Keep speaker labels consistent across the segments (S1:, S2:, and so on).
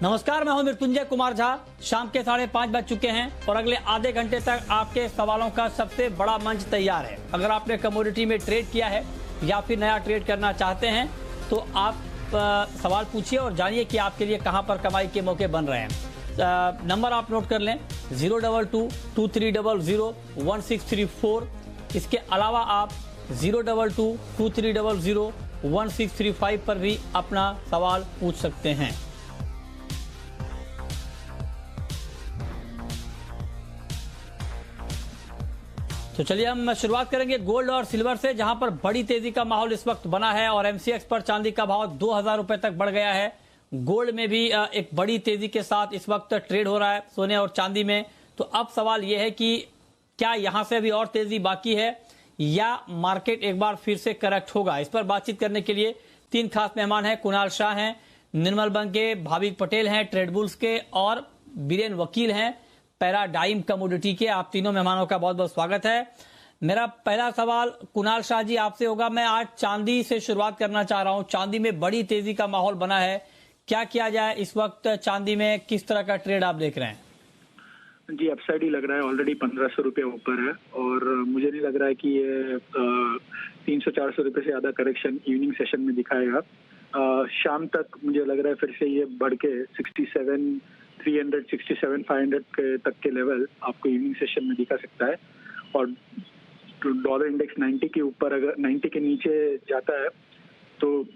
S1: नमस्कार, मैं हूं मृत्युंजय कुमार झा। शाम के 5:30 बज चुके हैं और अगले आधे घंटे तक आपके सवालों का सबसे बड़ा मंच तैयार है। अगर आपने कमोडिटी में ट्रेड किया है या फिर नया ट्रेड करना चाहते हैं तो आप सवाल पूछिए और जानिए कि आपके लिए कहां पर कमाई के मौके बन रहे हैं। नंबर आप नोट कर लें 022-2300-1634। इसके अलावा आप 022-2300-1635 पर भी अपना सवाल पूछ सकते हैं। तो चलिए हम शुरुआत करेंगे गोल्ड और सिल्वर से, जहां पर बड़ी तेजी का माहौल इस वक्त बना है और एमसीएक्स पर चांदी का भाव 2000 रुपए तक बढ़ गया है। गोल्ड में भी एक बड़ी तेजी के साथ इस वक्त ट्रेड हो रहा है, सोने और चांदी में। तो अब सवाल यह है कि क्या यहां से भी और तेजी बाकी है या मार्केट एक बार फिर से करेक्ट होगा। इस पर बातचीत करने के लिए 3 खास मेहमान हैं। कुणाल शाह हैं, निर्मल बंग के, भाविक पटेल हैं ट्रेडबुल्स के और बीरेन वकील हैं पैराडाइम कमोडिटी के। आप तीनों मेहमानों का बहुत बहुत स्वागत है। मेरा पहला सवाल कुणाल शाह जी आपसे होगा। मैं आज चांदी से शुरुआत करना चाह रहा हूं। चांदी में बड़ी तेजी का माहौल बना है, क्या किया जाए इस वक्त चांदी में, किस तरह का ट्रेड आप देख रहे हैं?
S2: जी, अपसाइड ही लग रहा है। ऑलरेडी 1500 रुपये ऊपर है और मुझे नहीं लग रहा है कि ये 300-400 रुपये से ज्यादा करेक्शन इवनिंग सेशन में दिखाएगा। शाम तक मुझे लग रहा है फिर से ये बढ़ के 67,300, 67,500 तक के लेवल आपको इवनिंग सेशन में दिखा सकता है। और डॉलर इंडेक्स 90 के ऊपर, अगर 90 के नीचे जाता है तो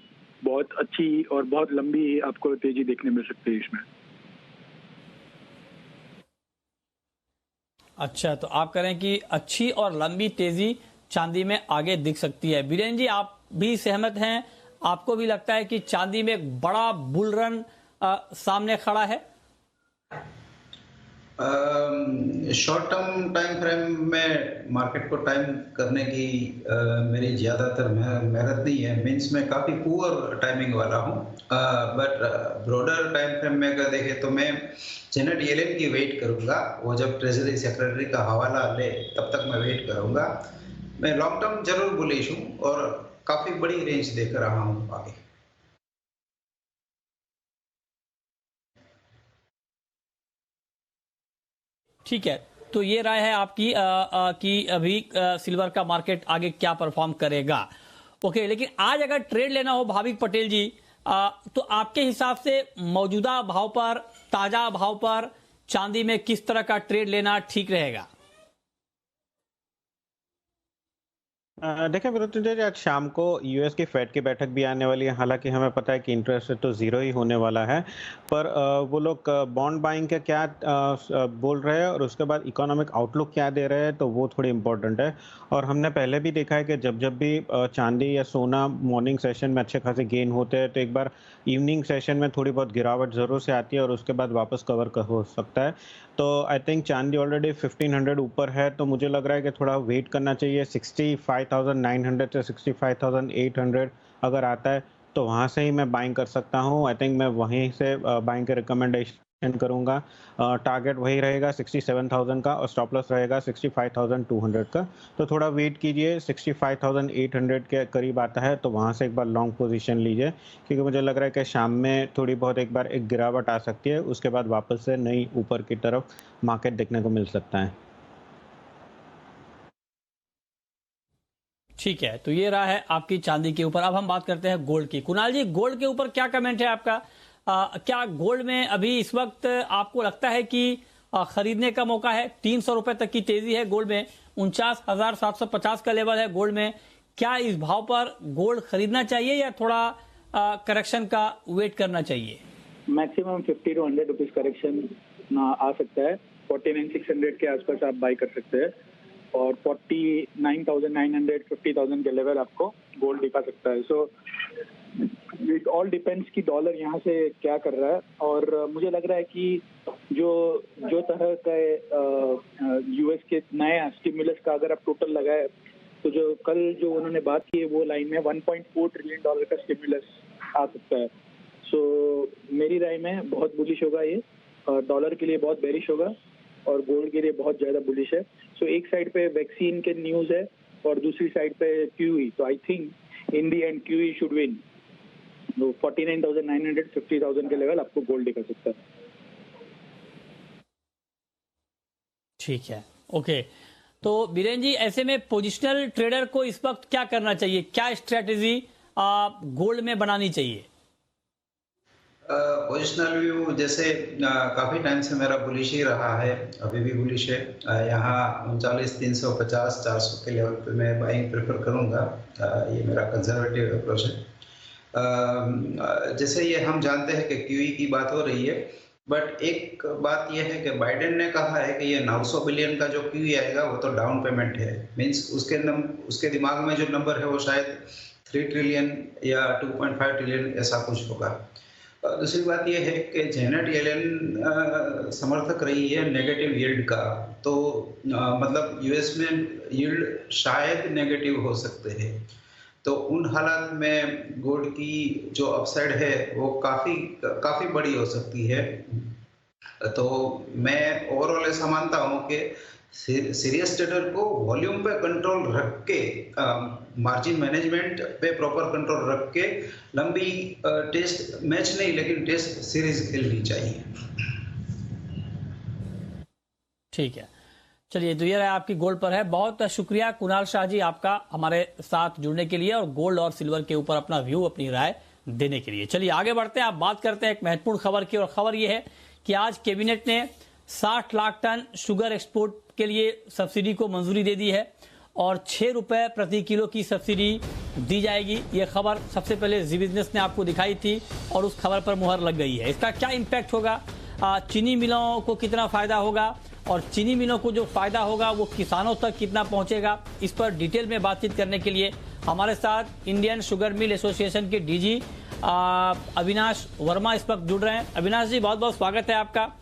S2: बहुत अच्छी और बहुत लंबी आपको तेजी देखने मिल सकती है इसमें।
S1: अच्छा, तो आप कह रहे हैं कि अच्छी और लंबी तेजी चांदी में आगे दिख सकती है। बीरेन जी, आप भी सहमत हैं? आपको भी लगता है कि चांदी में एक बड़ा बुल रन सामने खड़ा है?
S3: शॉर्ट टर्म टाइम फ्रेम में मार्केट को टाइम करने की मेरी ज़्यादातर मेहनत नहीं है। मीन्स मैं काफ़ी पुअर टाइमिंग वाला हूँ। बट ब्रॉडर टाइम फ्रेम में अगर देखें तो मैं जेनेट येलेन की वेट करूँगा। वो जब ट्रेजरी सेक्रेटरी का हवाला ले तब तक मैं वेट करूँगा। मैं लॉन्ग टर्म जरूर बुलिश हूँ और काफ़ी बड़ी रेंज देख रहा हूँ आगे।
S1: ठीक है, तो ये राय है आपकी कि अभी सिल्वर का मार्केट आगे क्या परफॉर्म करेगा। ओके, लेकिन आज अगर ट्रेड लेना हो भाविक पटेल जी, तो आपके हिसाब से मौजूदा भाव पर, ताजा भाव पर चांदी में किस तरह का ट्रेड लेना ठीक रहेगा?
S4: देखिए मृत्युंजय, आज शाम को यूएस की फेड की बैठक भी आने वाली है। हालांकि हमें पता है कि इंटरेस्ट रेट तो जीरो ही होने वाला है, पर वो लोग बॉन्ड बाइंग का क्या बोल रहे हैं और उसके बाद इकोनॉमिक आउटलुक क्या दे रहे हैं, तो वो थोड़ी इंपॉर्टेंट है। और हमने पहले भी देखा है कि जब जब भी चांदी या सोना मॉर्निंग सेशन में अच्छे खासे गेन होते हैं तो एक बार इवनिंग सेशन में थोड़ी बहुत गिरावट ज़रूर से आती है और उसके बाद वापस कवर हो सकता है। तो आई थिंक चांदी ऑलरेडी 1500 ऊपर है, तो मुझे लग रहा है कि थोड़ा वेट करना चाहिए। 65,900 से 65,800 अगर आता है तो वहाँ से ही मैं बाइंग कर सकता हूँ। आई थिंक मैं वहीं से बाइंग के रिकमेंडेशन करूँगा। टारगेट वही रहेगा 67,000 का और स्टॉप लॉस रहेगा 65,200 का। तो थोड़ा वेट कीजिए, 65,800 के करीब आता है तो वहाँ से एक बार लॉन्ग पोजीशन लीजिए, क्योंकि मुझे लग रहा है कि शाम में थोड़ी बहुत एक बार एक गिरावट आ सकती है, उसके बाद वापस से नई ऊपर की तरफ मार्केट देखने को मिल सकता है।
S1: ठीक है, तो ये रहा है आपकी चांदी के ऊपर। अब हम बात करते हैं गोल्ड की। कुणाल जी, गोल्ड के ऊपर क्या कमेंट है आपका? क्या गोल्ड में अभी इस वक्त आपको लगता है कि खरीदने का मौका है? 300 रुपए तक की तेजी है गोल्ड में, 49,750 का लेवल है गोल्ड में। क्या इस भाव पर गोल्ड खरीदना चाहिए या थोड़ा करेक्शन का वेट करना चाहिए?
S2: मैक्सिमम 50 to 100 रुपीज करेक्शन आ सकता है। 49,600 के आसपास आप बाई कर सकते हैं और 49,900, 50,000 के लेवल आपको गोल्ड दिखा सकता है। सो इट ऑल डिपेंड्स कि डॉलर यहाँ से क्या कर रहा है। और मुझे लग रहा है कि जो तरह का यूएस के नया स्टिमुलस का अगर आप टोटल लगाए तो जो उन्होंने बात की है वो लाइन में $1.4 ट्रिलियन का स्टिमुलस आ सकता है। सो मेरी राय में बहुत बुलिश होगा ये, डॉलर के लिए बहुत बेरिश होगा और गोल्ड के लिए बहुत ज्यादा बुलिश है। सो एक साइड पे वैक्सीन के न्यूज है और दूसरी साइड पे क्यूई। तो I think in the and QE should win. तो 49,900 50,000 के लेवल आपको गोल्ड दिखा सकता है।
S1: ठीक है, ओके। तो बीरेन जी, ऐसे में पोजिशनल ट्रेडर को इस वक्त क्या करना चाहिए, क्या स्ट्रेटेजी गोल्ड में बनानी चाहिए?
S3: पोजिशनल व्यू जैसे काफ़ी टाइम से मेरा बुलिश ही रहा है, अभी भी बुलिश है। यहाँ 39,350 400 के लेवल पे मैं बाइंग प्रेफर करूँगा। ये मेरा कंजर्वेटिव अप्रोच है। जैसे ये हम जानते हैं कि क्यूई की बात हो रही है, बट एक बात यह है कि बाइडेन ने कहा है कि ये 900 बिलियन का जो क्यूई आएगा वो तो डाउन पेमेंट है। मीन्स उसके दिमाग में जो नंबर है वो शायद 3 ट्रिलियन या 2.5 ट्रिलियन ऐसा कुछ होगा। दूसरी बात यह है कि जेनेट येलेन समर्थक रही है नेगेटिव यील्ड का, तो मतलब यूएस में यील्ड शायद नेगेटिव हो सकते हैं। तो उन हालात में गोल्ड की जो अपसाइड है वो काफ़ी बड़ी हो सकती है। तो मैं ओवरऑल ऐसा मानता हूँ कि सीरियस ट्रेडर को वॉल्यूम पे कंट्रोल रख के, मार्जिन मैनेजमेंट पे प्रॉपर कंट्रोल रख के लंबी टेस्ट मैच नहीं लेकिन टेस्ट सीरीज खेलनी चाहिए।
S1: ठीक है, चलिए, तो ये आपकी गोल्ड पर है। बहुत शुक्रिया कुणाल शाह जी आपका हमारे साथ जुड़ने के लिए और गोल्ड और सिल्वर के ऊपर अपना व्यू, अपनी राय देने के लिए। चलिए आगे बढ़ते हैं, आप बात करते हैं एक महत्वपूर्ण खबर की, और खबर ये है कि आज कैबिनेट ने 60 लाख टन शुगर एक्सपोर्ट के लिए सब्सिडी को मंजूरी दे दी है और 6 रुपए प्रति किलो की सब्सिडी दी जाएगी। ये खबर सबसे पहले जी बिजनेस ने आपको दिखाई थी और उस खबर पर मुहर लग गई है। इसका क्या इम्पैक्ट होगा, चीनी मिलों को कितना फायदा होगा और चीनी मिलों को जो फायदा होगा वो किसानों तक कितना पहुंचेगा, इस पर डिटेल में बातचीत करने के लिए हमारे साथ इंडियन शुगर मिल एसोसिएशन के डीजी अविनाश वर्मा इस वक्त जुड़ रहे हैं। अविनाश जी, बहुत बहुत स्वागत है आपका।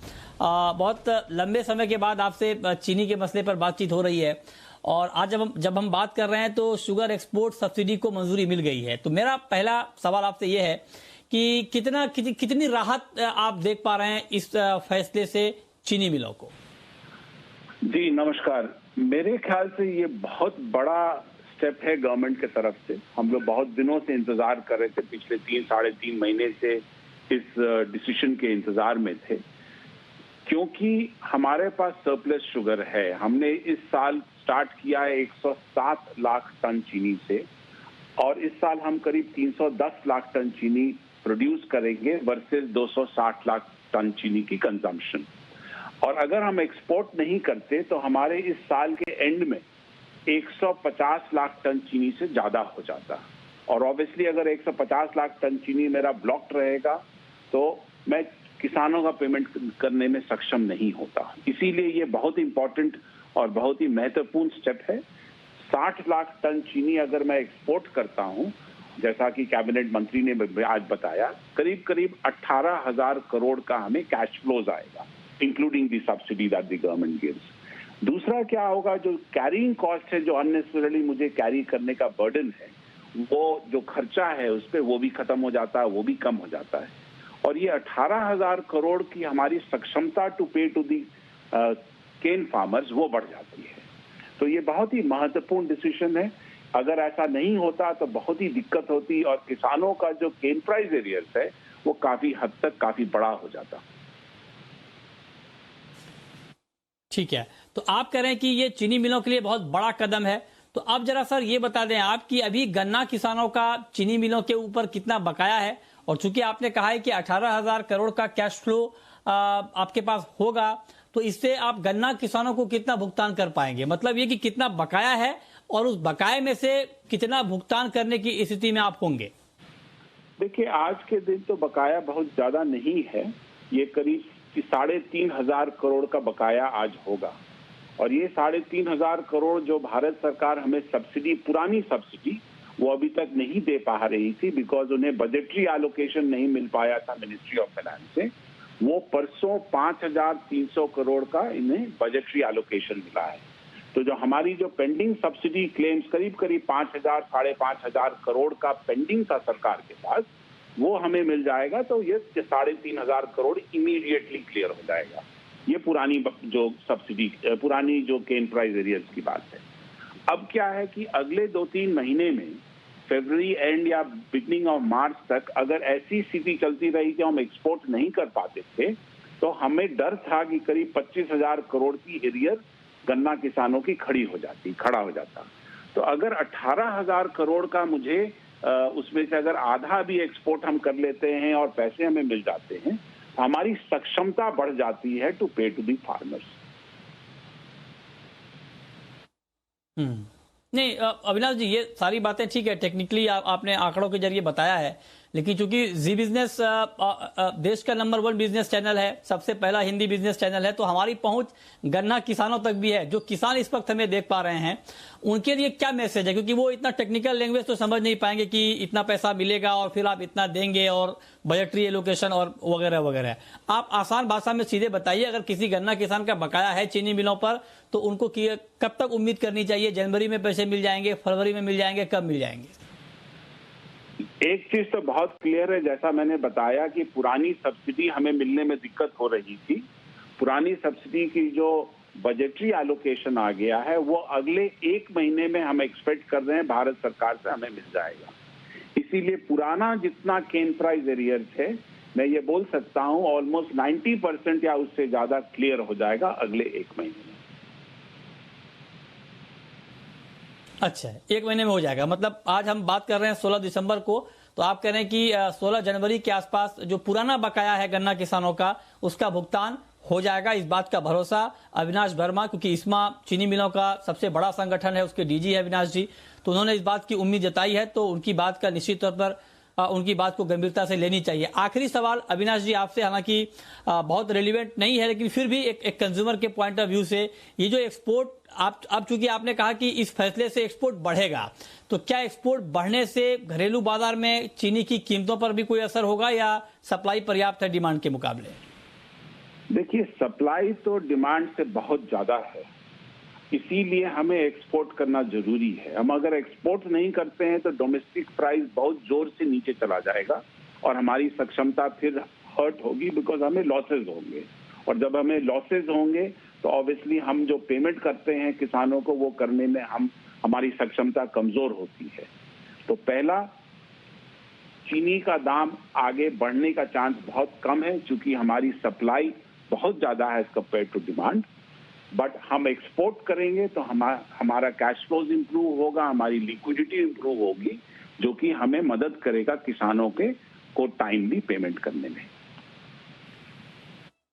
S1: बहुत लंबे समय के बाद आपसे चीनी के मसले पर बातचीत हो रही है और आज जब हम बात कर रहे हैं तो शुगर एक्सपोर्ट सब्सिडी को मंजूरी मिल गई है। तो मेरा पहला सवाल आपसे ये है कि कितनी राहत आप देख पा रहे हैं इस फैसले से चीनी मिलों को?
S5: जी नमस्कार। मेरे ख्याल से ये बहुत बड़ा स्टेप है गवर्नमेंट के तरफ से। हम लोग बहुत दिनों से इंतजार कर रहे थे, पिछले 3-3.5 महीने से इस डिसीजन के इंतजार में थे, क्योंकि हमारे पास सरप्लस शुगर है। हमने इस साल स्टार्ट किया है 107 लाख टन चीनी से और इस साल हम करीब 310 लाख टन चीनी प्रोड्यूस करेंगे वर्सेस 260 लाख टन चीनी की कंजम्पशन। और अगर हम एक्सपोर्ट नहीं करते तो हमारे इस साल के एंड में 150 लाख टन चीनी से ज्यादा हो जाता। और ऑब्वियसली अगर 150 लाख टन चीनी मेरा ब्लॉक्ड रहेगा तो मैं किसानों का पेमेंट करने में सक्षम नहीं होता। इसीलिए ये बहुत इंपॉर्टेंट और बहुत ही महत्वपूर्ण स्टेप है। 60 लाख टन चीनी अगर मैं एक्सपोर्ट करता हूं, जैसा कि कैबिनेट मंत्री ने आज बताया, करीब करीब 18,000 करोड़ का हमें कैश फ्लोज आएगा, including the subsidy that the government gives. दूसरा क्या होगा, जो कैरिंग कॉस्ट है, जो अननेसेसरली मुझे कैरी करने का बर्डन है, वो जो खर्चा है उस पर वो भी खत्म हो जाता है, वो भी कम हो जाता है। और ये 18,000 करोड़ की हमारी सक्षमता टू पे टू दी केन फार्मर्स वो बढ़ जाती है। तो ये बहुत ही महत्वपूर्ण डिसीजन है। अगर ऐसा नहीं होता तो बहुत ही दिक्कत होती और किसानों का जो केन प्राइस एरियर्स है वो काफी हद तक काफी बड़ा हो जाता।
S1: ठीक है, तो आप कह रहे हैं कि ये चीनी मिलों के लिए बहुत बड़ा कदम है। तो अब जरा सर ये बता दें आप कि अभी गन्ना किसानों का चीनी मिलों के ऊपर कितना बकाया है, और चूंकि आपने कहा है कि 18,000 करोड़ का कैश फ्लो आपके पास होगा, तो इससे आप गन्ना किसानों को कितना भुगतान कर पाएंगे? मतलब ये कि कितना बकाया है और उस बकाये में से कितना भुगतान करने की स्थिति में आप होंगे?
S5: देखिए, आज के दिन तो बकाया बहुत ज्यादा नहीं है। ये करीब 3,500 करोड़ का बकाया आज होगा। और ये 3,500 करोड़ जो भारत सरकार हमें सब्सिडी, पुरानी सब्सिडी, वो अभी तक नहीं दे पा रही थी बिकॉज उन्हें बजटरी एलोकेशन नहीं मिल पाया था मिनिस्ट्री ऑफ फाइनेंस से। वो परसों 5,300 करोड़ का इन्हें बजटरी एलोकेशन मिला है। तो जो हमारी जो पेंडिंग सब्सिडी क्लेम्स करीब करीब 5,000-5,500 करोड़ का पेंडिंग था सरकार के पास, वो हमें मिल जाएगा। तो ये 3,500 करोड़ इमीडिएटली क्लियर हो जाएगा। ये पुरानी जो सब्सिडी, पुरानी जो केन प्राइस एरियर्स की बात है। अब क्या है कि अगले 2-3 महीने में फरवरी एंड या बिगनिंग ऑफ मार्च तक अगर ऐसी स्थिति चलती रही कि हम एक्सपोर्ट नहीं कर पाते थे तो हमें डर था कि करीब 25,000 करोड़ की एरियर गन्ना किसानों की खड़ा हो जाता। तो अगर 18,000 करोड़ का मुझे उसमें से अगर आधा भी एक्सपोर्ट हम कर लेते हैं और पैसे हमें मिल जाते हैं, हमारी सक्षमता बढ़ जाती है टू पे टू दी फार्मर्स।
S1: नहीं अविनाश जी, ये सारी बातें ठीक है, टेक्निकली आपने आंकड़ों के जरिए बताया है, लेकिन चूंकि जी बिजनेस देश का नंबर 1 बिजनेस चैनल है, सबसे पहला हिंदी बिजनेस चैनल है, तो हमारी पहुंच गन्ना किसानों तक भी है। जो किसान इस वक्त हमें देख पा रहे हैं उनके लिए क्या मैसेज है, क्योंकि वो इतना टेक्निकल लैंग्वेज तो समझ नहीं पाएंगे कि इतना पैसा मिलेगा और फिर आप इतना देंगे और बजटरी एलोकेशन और वगैरह वगैरह। आप आसान भाषा में सीधे बताइए, अगर किसी गन्ना किसान का बकाया है चीनी मिलों पर तो उनको कब तक उम्मीद करनी चाहिए? जनवरी में पैसे मिल जाएंगे, फरवरी में मिल जाएंगे, कब मिल जाएंगे?
S5: एक चीज तो बहुत क्लियर है, जैसा मैंने बताया कि पुरानी सब्सिडी हमें मिलने में दिक्कत हो रही थी। पुरानी सब्सिडी की जो बजटरी एलोकेशन आ गया है वो अगले 1 महीने में हम एक्सपेक्ट कर रहे हैं भारत सरकार से हमें मिल जाएगा। इसीलिए पुराना जितना केन प्राइस एरियर थे, मैं ये बोल सकता हूं ऑलमोस्ट 90% या उससे ज्यादा क्लियर हो जाएगा अगले 1 महीने में।
S1: अच्छा, 1 महीने में हो जाएगा। मतलब आज हम बात कर रहे हैं 16 दिसंबर को, तो आप कह रहे हैं कि 16 जनवरी के आसपास जो पुराना बकाया है गन्ना किसानों का उसका भुगतान हो जाएगा। इस बात का भरोसा अविनाश वर्मा, क्योंकि इस्मा चीनी मिलों का सबसे बड़ा संगठन है, उसके डीजी है अविनाश जी, तो उन्होंने इस बात की उम्मीद जताई है, तो उनकी बात का निश्चित तौर पर उनकी बात को गंभीरता से लेनी चाहिए। आखिरी सवाल अविनाश जी आपसे, हालांकि बहुत रेलिवेंट नहीं है, लेकिन फिर भी एक कंज्यूमर के पॉइंट ऑफ व्यू से ये जो एक्सपोर्ट अब चूंकि आपने कहा कि इस फैसले से एक्सपोर्ट बढ़ेगा, तो क्या एक्सपोर्ट बढ़ने से घरेलू बाजार में चीनी की कीमतों पर भी कोई असर होगा या सप्लाई पर्याप्त है डिमांड के मुकाबले?
S5: देखिए, सप्लाई तो डिमांड से बहुत ज्यादा है, इसीलिए हमें एक्सपोर्ट करना जरूरी है। हम अगर एक्सपोर्ट नहीं करते हैं तो डोमेस्टिक प्राइस बहुत जोर से नीचे चला जाएगा और हमारी सक्षमता फिर हर्ट होगी, बिकॉज हमें लॉसेज होंगे, और जब हमें लॉसेज होंगे तो ऑब्वियसली हम जो पेमेंट करते हैं किसानों को वो करने में हमारी सक्षमता कमजोर होती है। तो पहला, चीनी का दाम आगे बढ़ने का चांस बहुत कम है क्योंकि हमारी सप्लाई बहुत ज्यादा है as compare to demand. But हम एक्सपोर्ट करेंगे तो हमारा कैश फ्लोज इंप्रूव होगा, हमारी लिक्विडिटी इंप्रूव होगी, जो कि हमें मदद करेगा किसानों को टाइमली पेमेंट करने में।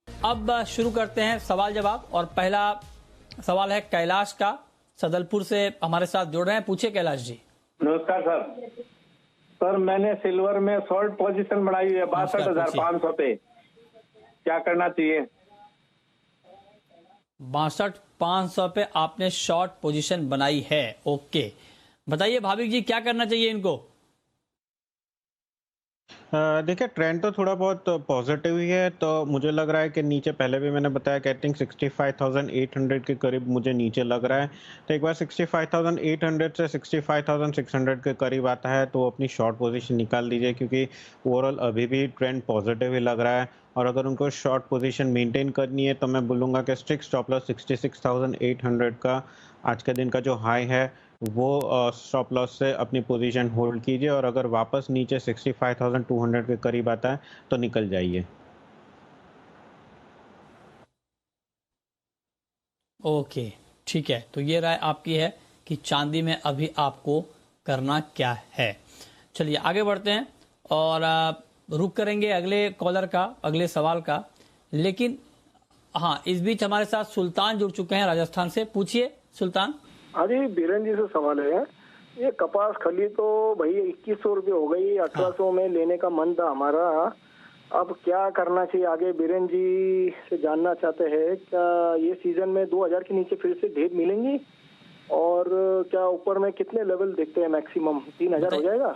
S1: अब शुरू करते हैं सवाल जवाब, और पहला सवाल है कैलाश का, सदलपुर से हमारे साथ जुड़ रहे हैं। पूछिए कैलाश जी।
S6: नमस्कार सर। सर, मैंने सिल्वर में शॉर्ट पोजीशन बनाई है 62,500 पे, क्या करना चाहिए?
S1: 62,500 पे आपने शॉर्ट पोजीशन बनाई है, ओके। बताइए भाविक जी, क्या करना चाहिए इनको?
S4: देखिए, ट्रेंड तो थोड़ा बहुत पॉजिटिव ही है, तो मुझे लग रहा है कि नीचे पहले भी मैंने बताया कि आई थिंक 65,800 के करीब मुझे नीचे लग रहा है। तो एक बार 65,800 से 65,600 के करीब आता है तो अपनी शॉर्ट पोजीशन निकाल दीजिए, क्योंकि ओवरऑल अभी भी ट्रेंड पॉजिटिव ही लग रहा है। और अगर उनको शॉर्ट पोजीशन मेंटेन करनी है तो मैं बोलूँगा कि स्ट्रिक्ट स्टॉप लॉस 66,800 का आज के दिन का जो हाई है वो स्टॉप लॉस से अपनी पोजीशन होल्ड कीजिए, और अगर वापस नीचे 65,200 के करीब आता है तो निकल जाइए।
S1: ओके, ठीक है, तो ये राय आपकी है कि चांदी में अभी आपको करना क्या है। चलिए आगे बढ़ते हैं और रुक करेंगे अगले कॉलर का, अगले सवाल का। लेकिन हाँ, इस बीच हमारे साथ सुल्तान जुड़ चुके हैं राजस्थान से। पूछिए सुल्तान।
S7: हाँ जी, बीरेन जी से सवाल है। ये कपास खली तो भैया 2100 रुपये हो गई, 1800 में लेने का मन था हमारा, अब क्या करना चाहिए आगे? बीरेन जी से जानना चाहते हैं, क्या ये सीजन में 2000 के नीचे फिर से ढेर मिलेंगी, और क्या ऊपर में कितने लेवल देखते हैं मैक्सिमम? 3000 हो जाएगा?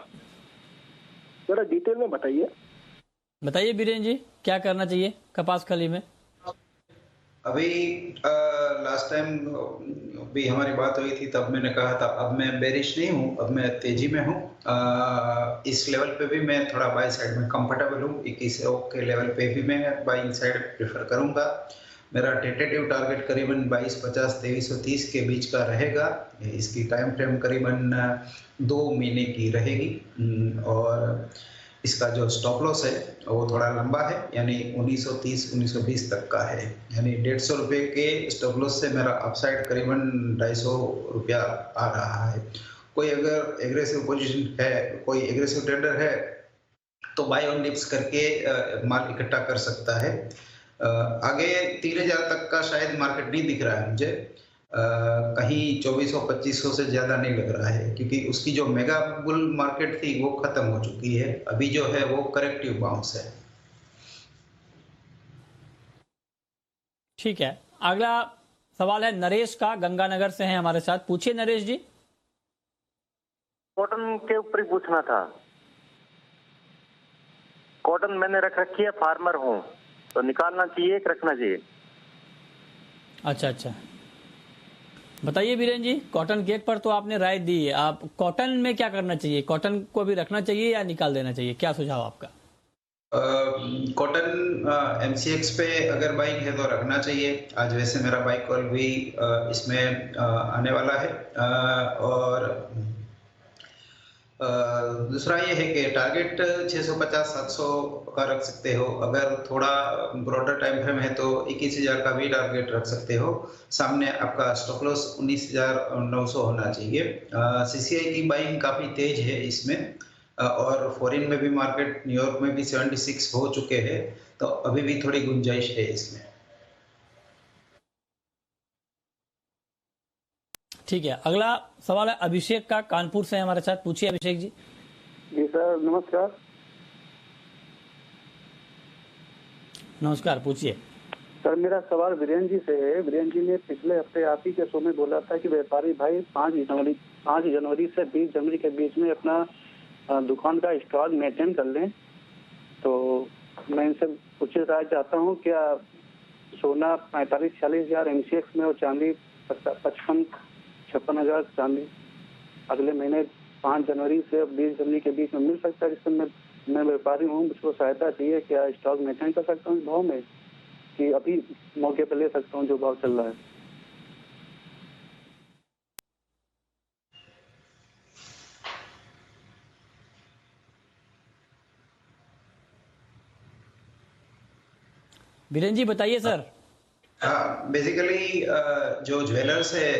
S7: जरा डिटेल में बताइए।
S1: बताइए बीरेन जी, क्या करना चाहिए कपास खली में?
S3: अभी लास्ट टाइम भी हमारी बात हुई थी, तब मैंने कहा था अब मैं बेरिश नहीं हूँ, अब मैं तेजी में हूँ। इस लेवल पे भी मैं थोड़ा बाई साइड में कंफर्टेबल हूँ। 2100 के लेवल पे भी मैं बाइंग साइड प्रेफर करूँगा। मेरा टेंटेटिव टारगेट करीबन 2250 2330 के बीच का रहेगा। इसकी टाइम फ्रेम करीबन 2 महीने की रहेगी और इसका जो स्टॉप लॉस है वो थोड़ा लंबा है, यानी 1930 1920 तक का है, यानी 150 रुपये के स्टॉप लॉस से मेरा अपसाइड करीबन 250 रुपया आ रहा है। कोई अगर एग्रेसिव पोजीशन है, कोई एग्रेसिव ट्रेडर है तो बाय ऑन डिप्स करके माल इकट्ठा कर सकता है। आगे 3000 तक का शायद मार्केट नहीं दिख रहा है मुझे, कहीं 2400-2500 से ज्यादा नहीं लग रहा है, क्योंकि उसकी जो मेगा बुल मार्केट थी वो खत्म हो चुकी है। अभी जो है वो करेक्टिव बाउंस है।
S1: ठीक है, अगला सवाल है नरेश का, गंगानगर से हैं हमारे साथ। पूछिए नरेश जी।
S8: कॉटन के ऊपर ही पूछना था। कॉटन मैंने रख रखी है, फार्मर हूँ, तो निकालना चाहिए कि रखना चाहिए?
S1: अच्छा, बताइए बीरेन जी, कॉटन केक पर तो आपने राय दी है, आप कॉटन में क्या करना चाहिए? कॉटन को भी रखना चाहिए या निकाल देना चाहिए? क्या सुझाव आपका?
S3: कॉटन MCX पे अगर बाइक है तो रखना चाहिए। आज वैसे मेरा बाइक कॉल भी इसमें आने वाला है। और दूसरा ये है कि टारगेट 650-700 का रख सकते हो। अगर थोड़ा ब्रॉडर टाइम फ्रेम है तो 21,000 का भी टारगेट रख सकते हो। सामने आपका स्टॉप लॉस 19,900 होना चाहिए। CCI की बाइंग काफ़ी तेज है इसमें, और फॉरेन में भी मार्केट, न्यूयॉर्क में भी 76 हो चुके हैं, तो अभी भी थोड़ी गुंजाइश है इसमें।
S1: ठीक है, अगला सवाल है अभिषेक का, कानपुर से हमारे साथ। पूछिए अभिषेक जी।
S9: जी सर, नमस्कार।
S1: नमस्कार, पूछिए
S9: सर। मेरा सवाल वीरेन जी से है। वीरेन जी ने पिछले हफ्ते आप ही के शो में बोला था कि व्यापारी भाई 5 जनवरी से 20 जनवरी के बीच में अपना दुकान का स्टॉक मेंटेन कर लें। तो मैं इनसे पूछना राय चाहता हूँ, क्या सोना 45-46 हजार MCX में और चांदी 55-56 हजार चांदी अगले महीने 5 जनवरी से 20 जनवरी के बीच में मिल सकता है? जिससे मैं व्यापारी हूँ, मुझको सहायता चाहिए। क्या स्टॉक मेंटेन कर सकता हूँ इस भाव में, कि अभी मौके पर ले सकता हूँ जो भाव चल रहा है?
S1: बीरेन जी बताइए सर।
S3: बेसिकली जो ज्वेलर्स है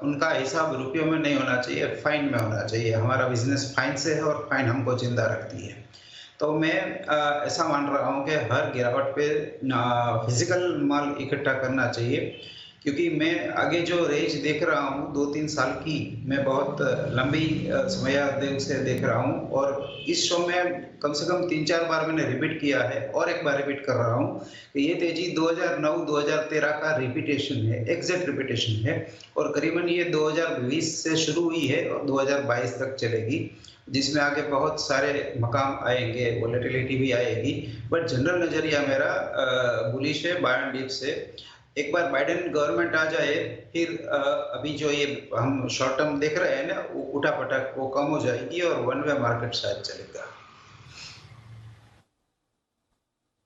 S3: उनका हिसाब रुपयों में नहीं होना चाहिए, फाइन में होना चाहिए। हमारा बिजनेस फाइन से है और फाइन हमको जिंदा रखती है। तो मैं ऐसा मान रहा हूँ कि हर गिरावट पे फिजिकल माल इकट्ठा करना चाहिए, क्योंकि मैं आगे जो रेंज देख रहा हूँ 2-3 साल की, मैं बहुत लंबी समय से देख रहा हूँ। और इस शो में कम से कम 3-4 बार मैंने रिपीट किया है, और एक बार रिपीट कर रहा हूँ कि ये तेजी 2009-2013 का रिपीटेशन है, एग्जैक्ट रिपीटेशन है। और करीबन ये 2020 से शुरू हुई है और 2022 तक चलेगी, जिसमें आगे बहुत सारे मकाम आएंगे, वोलेटिलिटी भी आएगी। बट जनरल नजरिया मेरा बुलिश है, बाय एंड डिप से। एक बार बाइडेन गवर्नमेंट आ जाए, फिर अभी जो ये हम शॉर्ट टर्म देख रहे हैं ना, उठा पटक वो कम हो जाएगी और वन वे मार्केट शायद चलेगा।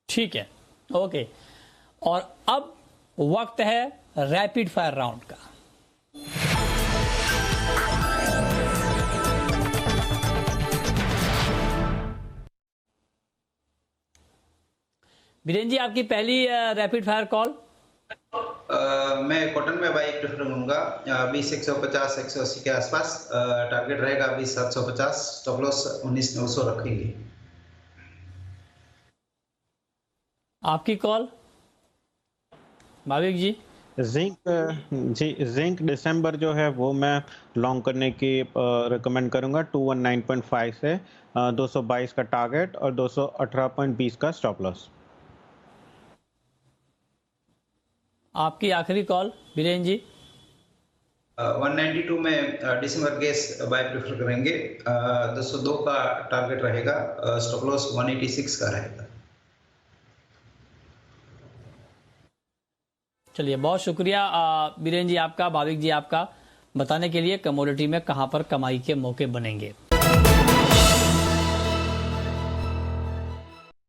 S1: ठीक है, ओके। और अब वक्त है रैपिड फायर राउंड का। बीरेन जी, आपकी पहली रैपिड फायर कॉल।
S3: मैं कॉटन में बाई प्रेफर करूंगा 20,150-180 के आसपास। टारगेट रहेगा 20,750, स्टॉप लॉस 19,900 रखेंगे।
S1: आपकी कॉल भाविक जी।
S4: जिंक दिसंबर जो है वो मैं लॉन्ग करने की रिकमेंड करूंगा 219.5 से 222 का टारगेट और 218.20 का स्टॉप लॉस।
S1: आपकी आखिरी कॉल बीरेन जी।
S3: 192 में दिसंबर गैस बाय प्रेफर करेंगे। 202 का टारगेट रहेगा, स्टॉप लॉस 186 का रहेगा।
S1: चलिए, बहुत शुक्रिया बीरेन जी आपका, भाविक जी आपका, बताने के लिए कमोडिटी में कहां पर कमाई के मौके बनेंगे।